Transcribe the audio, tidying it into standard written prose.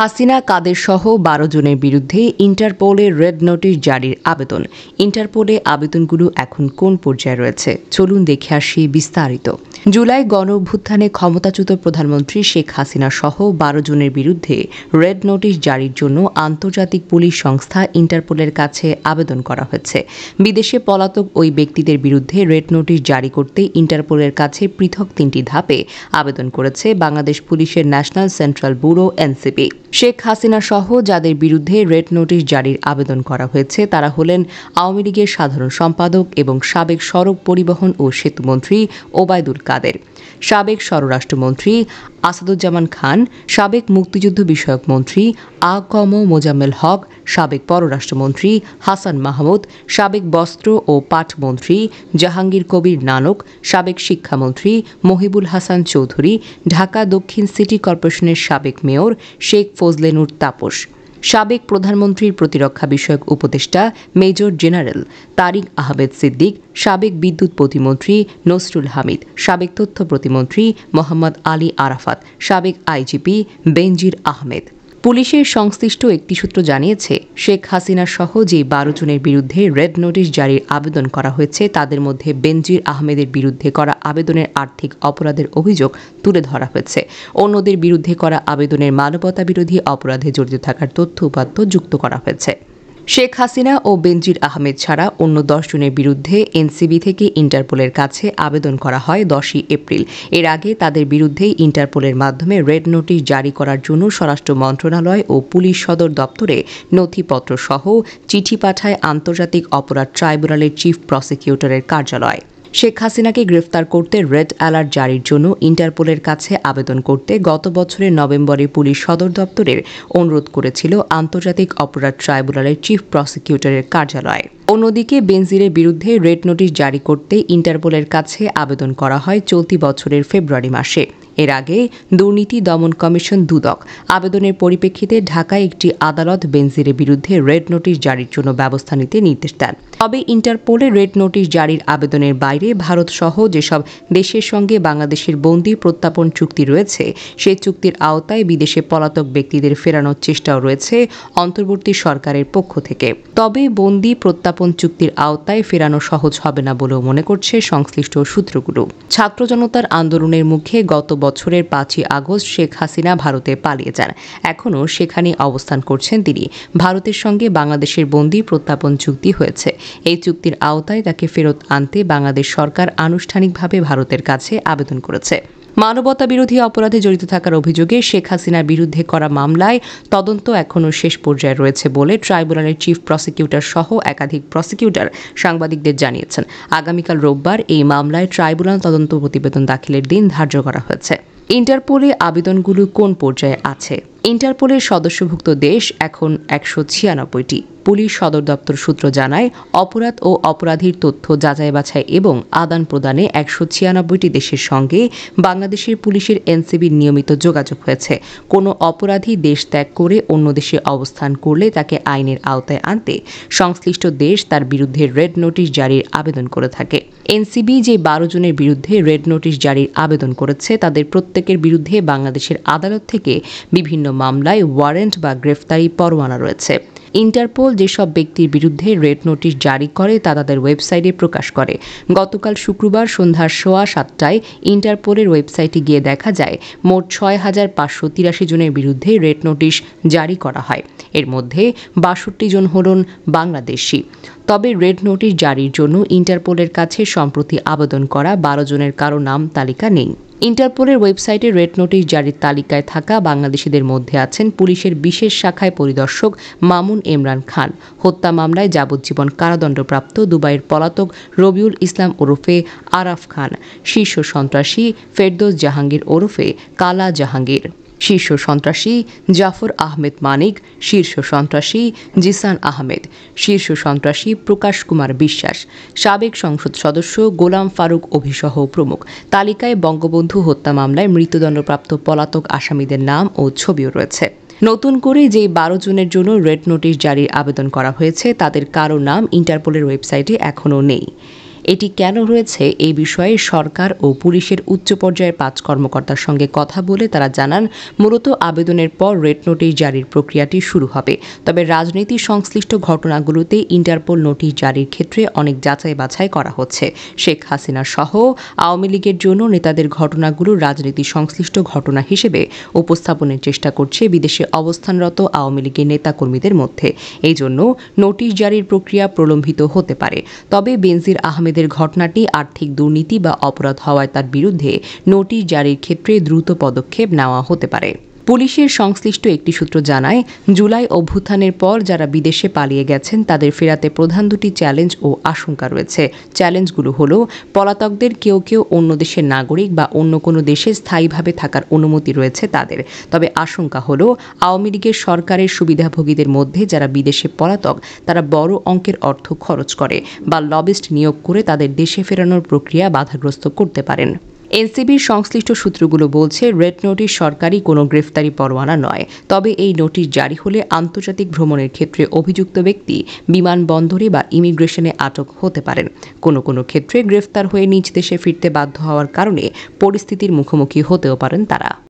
হাসিনা কাদের সহ ১২ জনের বিরুদ্ধে ইন্টারপোলে রেড নোটিশ জারির আবেদন। ইন্টারপোলে আবেদনগুলো এখন কোন পর্যায়ে রয়েছে, চলুন দেখে আসি বিস্তারিত। জুলাই গণঅভ্যুত্থানে ক্ষমতাচ্যুত প্রধানমন্ত্রী শেখ হাসিনা সহ ১২ জনের বিরুদ্ধে রেড নোটিশ জারির জন্য আন্তর্জাতিক পুলিশ সংস্থা ইন্টারপোলের কাছে আবেদন করা হয়েছে। বিদেশে পলাতক ওই ব্যক্তিদের বিরুদ্ধে রেড নোটিশ জারি করতে ইন্টারপোলের কাছে পৃথক ৩টি ধাপে আবেদন করেছে বাংলাদেশ পুলিশের national central bureau NCB. Sheikh Hasina সহ যাদের বিরুদ্ধে রেড নোটিশ জারির আবেদন করা হয়েছে তারা হলেন আওয়ামী লীগের সাধারণ সম্পাদক এবং সাবেক সড়ক পরিবহন ও সেতুমন্ত্রী ওবায়দুল কাদের, সাবেক স্বরাষ্ট্রমন্ত্রী আসাদুজ্জামান খান, সাবেক মুক্তিযুদ্ধ বিষয়ক মন্ত্রী আ.ক.ম মোজাম্মেল হক, সাবেক পররাষ্ট্রমন্ত্রী হাসান মাহমুদ, সাবেক বস্ত্র ও পাট মন্ত্রী জাহাঙ্গীর কবির নানক, সাবেক শিক্ষামন্ত্রী মহিবুল হাসান চৌধুরী, ঢাকা দক্ষিণ সিটি কর্পোরেশনের সাবেক মেয়র শেখ ফজলে নূর তাপস, সাবেক প্রধানমন্ত্রীর প্রতিরক্ষা বিষয়ক উপদেষ্টা মেজর জেনারেল তারিক আহমেদ সিদ্দিক, সাবেক বিদ্যুৎ প্রতিমন্ত্রী নসরুল হামিদ, সাবেক তথ্য প্রতিমন্ত্রী মোহাম্মদ আলী আরাফাত, সাবেক আইজিপি বেনজির আহমেদ। পুলিশের সংশ্লিষ্ট একটি সূত্র জানিয়েছে, শেখ হাসিনা সহ যে ১২ জনের বিরুদ্ধে রেড নোটিশ জারির আবেদন করা হয়েছে তাদের মধ্যে বেনজির আহমেদের বিরুদ্ধে করা আবেদনের আর্থিক অপরাধের অভিযোগ তুলে ধরা হয়েছে। অন্যদের বিরুদ্ধে করা আবেদনের মানবতা বিরোধী অপরাধে জড়িত থাকার তথ্য উপাত্ত যুক্ত করা হয়েছে। শেখ হাসিনা ও বেনজির আহমেদ ছাড়া অন্য ১০ জনের বিরুদ্ধে এনসিবি থেকে ইন্টারপোলের কাছে আবেদন করা হয় ১০ই এপ্রিল। এর আগে তাদের বিরুদ্ধে ইন্টারপোলের মাধ্যমে রেড নোটিশ জারি করার জন্য স্বরাষ্ট্র মন্ত্রণালয় ও পুলিশ সদর দপ্তরে নথিপত্র সহ চিঠি পাঠায় আন্তর্জাতিক অপরাধ ট্রাইব্যুনালের চিফ প্রসিকিউটরের কার্যালয়। শেখ হাসিনাকে গ্রেফতার করতে রেড অ্যালার্ট জারির জন্য ইন্টারপোলের কাছে আবেদন করতে গত বছরের নভেম্বরে পুলিশ সদর দপ্তরের অনুরোধ করেছিল আন্তর্জাতিক অপরাধ ট্রাইব্যুনালের চিফ প্রসিকিউটরের কার্যালয়। অন্যদিকে বেনজিরের বিরুদ্ধে রেড নোটিশ জারি করতে ইন্টারপোলের কাছে আবেদন করা হয় চলতি বছরের ফেব্রুয়ারি মাসে। এর আগে দুর্নীতি দমন কমিশন দুদক আবেদনের পরিপ্রেক্ষিতে ঢাকায় একটি আদালত বেনজিরের বিরুদ্ধে রেড নোটিশ জারির জন্য ব্যবস্থা নিতে নির্দেশ দেন। তবে ইন্টারপোলে রেড নোটিশ জারির আবেদনের বাইরে ভারত সহ যেসব দেশের সঙ্গে বাংলাদেশের বন্দী প্রত্যাপন চুক্তি রয়েছে সেই চুক্তির আওতায় বিদেশে পলাতক ব্যক্তিদের ফেরানোর চেষ্টাও রয়েছে অন্তর্বর্তী সরকারের পক্ষ থেকে। তবে বন্দী প্রত্যাপন চুক্তির আওতায় ফেরানো সহজ হবে না বলেও মনে করছে সংশ্লিষ্ট সূত্রগুলো। ছাত্র জনতার আন্দোলনের মুখে গত বছরের ৫ই আগস্ট শেখ হাসিনা ভারতে পালিয়ে যান। এখনও সেখানে অবস্থান করছেন তিনি। ভারতের সঙ্গে বাংলাদেশের বন্দী প্রত্যাপন চুক্তি হয়েছে। এই চুক্তির আওতায় তাকে ফেরত আনতে বাংলাদেশ সরকার আনুষ্ঠানিকভাবে ভারতের কাছে আবেদন করেছে। মানবতা বিরোধী অপরাধে জড়িত থাকার অভিযোগে শেখ হাসিনার বিরুদ্ধে করা মামলায় তদন্ত এখনও শেষ পর্যায়ে রয়েছে বলে ট্রাইব্যুনালের চিফ প্রসিকিউটর সহ একাধিক প্রসিকিউটর সাংবাদিকদের জানিয়েছেন। আগামীকাল রোববার এই মামলায় ট্রাইব্যুনাল তদন্ত প্রতিবেদন দাখিলের দিন ধার্য করা হয়েছে। ইন্টারপোলে আবেদনগুলো কোন পর্যায়ে আছে? ইন্টারপোলের সদস্যভুক্ত দেশ এখন ১৯৬টি। পুলিশ সদর দপ্তর সূত্র জানায়, অপরাধ ও অপরাধীর তথ্য যাচাই বাছাই এবং আদান প্রদানে ১৯৬টি দেশের সঙ্গে বাংলাদেশের পুলিশের এনসিবির নিয়মিত যোগাযোগ হয়েছে। কোনো অপরাধী দেশ ত্যাগ করে অন্য দেশে অবস্থান করলে তাকে আইনের আওতায় আনতে সংশ্লিষ্ট দেশ তার বিরুদ্ধে রেড নোটিশ জারির আবেদন করে থাকে। এনসিবি যে ১২ জনের বিরুদ্ধে রেড নোটিশ জারির আবেদন করেছে তাদের প্রত্যেকের বিরুদ্ধে বাংলাদেশের আদালত থেকে বিভিন্ন মামলায় ওয়ারেন্ট বা গ্রেফতারি পরোয়ানা রয়েছে। ইন্টারপোল যেসব ব্যক্তির বিরুদ্ধে রেড নোটিশ জারি করে তা তাদের ওয়েবসাইটে প্রকাশ করে। গতকাল শুক্রবার সন্ধ্যা ৭:১৬টায় ইন্টারপোলের ওয়েবসাইটে গিয়ে দেখা যায় মোট ৬,৫৮৩ জনের বিরুদ্ধে রেড নোটিশ জারি করা হয়। এর মধ্যে ৬২ জন হলেন বাংলাদেশি। তবে রেড নোটিশ জারির জন্য ইন্টারপোলের কাছে সম্প্রতি আবেদন করা ১২ জনের কারো নাম তালিকা নেই। ইন্টারপোলের ওয়েবসাইটে রেড নোটিশ জারির তালিকায় থাকা বাংলাদেশিদের মধ্যে আছেন পুলিশের বিশেষ শাখায় পরিদর্শক মামুন ইমরান খান, হত্যা মামলায় যাবজ্জীবন কারাদণ্ডপ্রাপ্ত দুবাইয়ের পলাতক রবিউল ইসলাম ওরফে আরাফ খান, শীর্ষ সন্ত্রাসী ফেরদৌস জাহাঙ্গীর ওরফে কালা জাহাঙ্গীর, শীর্ষ সন্ত্রাসী জাফর আহমেদ মানিক, শীর্ষ সন্ত্রাসী জিসান আহমেদ, শীর্ষ সন্ত্রাসী প্রকাশ কুমার বিশ্বাস, সাবেক সংসদ সদস্য গোলাম ফারুক অভিসহ প্রমুখ। তালিকায় বঙ্গবন্ধু হত্যা মামলায় মৃত্যুদণ্ডপ্রাপ্ত পলাতক আসামিদের নাম ও ছবিও রয়েছে। নতুন করে যে ১২ জনের জন্য রেড নোটিশ জারির আবেদন করা হয়েছে তাদের কারো নাম ইন্টারপোলের ওয়েবসাইটে এখনও নেই। এটি কেন রয়েছে এই বিষয়ে সরকার ও পুলিশের উচ্চ পর্যায়ের ৫ কর্মকর্তার সঙ্গে কথা বলে তারা জানান, মূলত আবেদনের পর রেড নোটিশ জারির প্রক্রিয়াটি শুরু হবে। তবে রাজনীতি সংশ্লিষ্ট ঘটনাগুলোতে ইন্টারপোল নোটিশ জারির ক্ষেত্রে অনেক যাচাই বাছাই করা হচ্ছে। শেখ হাসিনা সহ আওয়ামী লীগের জন্য নেতাদের ঘটনাগুলো রাজনীতি সংশ্লিষ্ট ঘটনা হিসেবে উপস্থাপনের চেষ্টা করছে বিদেশে অবস্থানরত আওয়ামী লীগের নেতাকর্মীদের মধ্যে। এই জন্য নোটিশ জারির প্রক্রিয়া প্রলম্বিত হতে পারে। তবে বেনজির আহমেদের ঘটনাটি আর্থিক দুর্নীতি বা অপরাধ হওয়ায় তার বিরুদ্ধে নোটিশ জারির ক্ষেত্রে দ্রুত পদক্ষেপ নেওয়া হতে পারে। পুলিশের সংশ্লিষ্ট একটি সূত্র জানায়, জুলাই অভ্যুত্থানের পর যারা বিদেশে পালিয়ে গেছেন তাদের ফেরাতে প্রধান দুটি চ্যালেঞ্জ ও আশঙ্কা রয়েছে। চ্যালেঞ্জগুলো হলো, পলাতকদের কেউ কেউ অন্য দেশের নাগরিক বা অন্য কোনো দেশে স্থায়ীভাবে থাকার অনুমতি রয়েছে তাদের। তবে আশঙ্কা হলো, আওয়ামী লীগের সরকারের সুবিধাভোগীদের মধ্যে যারা বিদেশে পলাতক তারা বড় অঙ্কের অর্থ খরচ করে বা লবিস্ট নিয়োগ করে তাদের দেশে ফেরানোর প্রক্রিয়া বাধাগ্রস্ত করতে পারেন। এনসিবির সংশ্লিষ্ট সূত্রগুলো বলছে, রেড নোটিশ সরকারি কোনো গ্রেফতারি পরোয়ানা নয়। তবে এই নোটিশ জারি হলে আন্তর্জাতিক ভ্রমণের ক্ষেত্রে অভিযুক্ত ব্যক্তি বিমানবন্দরে বা ইমিগ্রেশনে আটক হতে পারেন। কোনো কোনো ক্ষেত্রে গ্রেফতার হয়ে নিজ দেশে ফিরতে বাধ্য হওয়ার কারণে পরিস্থিতির মুখোমুখি হতেও পারেন তারা।